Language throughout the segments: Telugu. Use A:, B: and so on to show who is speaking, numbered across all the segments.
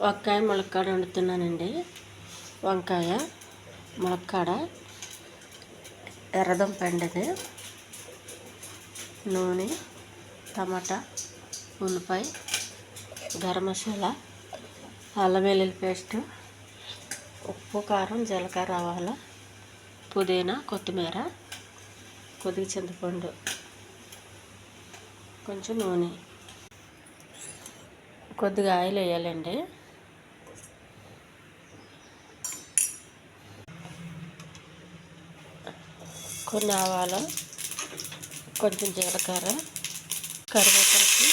A: వంకాయ ములక్కాడ వండుతున్నానండి. వంకాయ, ములక్కాడ, ఎర్రదుంప అండి, నూనె, టమాటా, ఉల్లిపాయ, గరం మసాలా, అల్లం వెల్లుల్లి పేస్టు, ఉప్పు, కారం, జీలకర్ర, ఆవాలు, పుదీనా, కొత్తిమీర, కొద్దిగా చింతపండు, కొంచెం నూనె, కొద్దిగా ఆయిల్ వేయాలండి. కొన్ని ఆవాలు, కొంచెం జీలకర్ర, కరివేపాకు,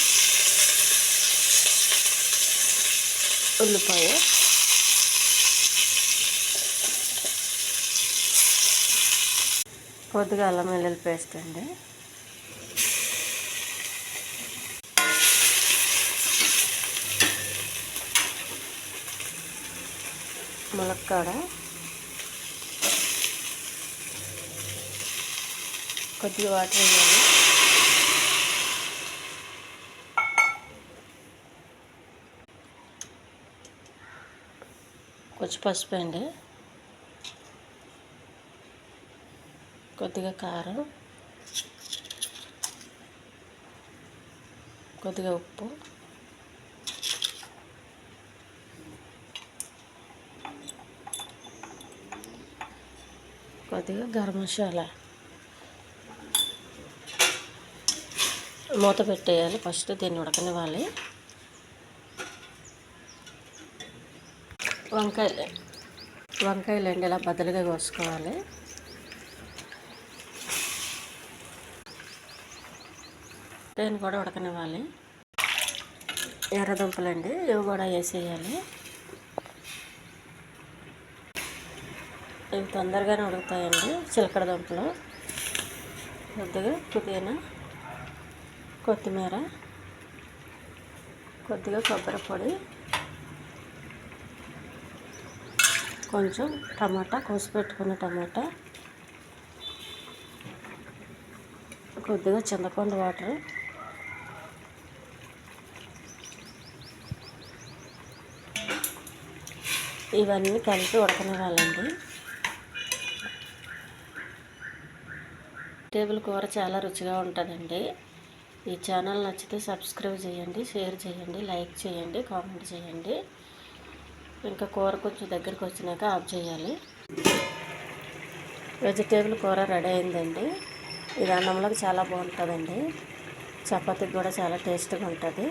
A: ఉల్లిపాయ, కొద్దిగా అల్లం వెల్లుల్లి పేస్ట్ అండి, ములక్కాడ, కొద్దిగా వాటర్ వేయాలి. కొంచెం పసుపు అండి, కొద్దిగా కారం, కొద్దిగా ఉప్పు, కొద్దిగా గరం మసాలా. మూత పెట్టేయాలి. ఫస్ట్ దీన్ని ఉడకనివ్వాలి. వంకాయలు అండి ఇలా బద్దలుగా కోసుకోవాలి. దీన్ని కూడా ఉడకనివ్వాలి. ఎర్రదుంపలండి ఇవి కూడా వేసేయాలి. ఇవి తొందరగానే ఉడుకుతాయండి. చిలకడ దుంపలు, కొద్దిగా పుదీనా, కొత్తిమీర, కొద్దిగా కొబ్బరి పొడి, కొంచెం టమాటా, కోసి పెట్టుకున్న టమాటా, కొద్దిగా చింతపండు వాటర్, ఇవన్నీ కలిపి ఉడకనివ్వాలండి. టేబుల్ కూర చాలా రుచిగా ఉంటుందండి. ఈ ఛానల్ నచ్చితే సబ్స్క్రైబ్ చేయండి, షేర్ చేయండి, లైక్ చేయండి, కామెంట్ చేయండి. ఇంకా కూర కొంచెం దగ్గరికి వచ్చినాక ఆఫ్ చేయాలి. వెజిటేబుల్ కూర రెడీ అయిందండి. ఇది అన్నంలోకి చాలా బాగుంటుందండి. చపాతీకి కూడా చాలా టేస్ట్గా ఉంటుంది.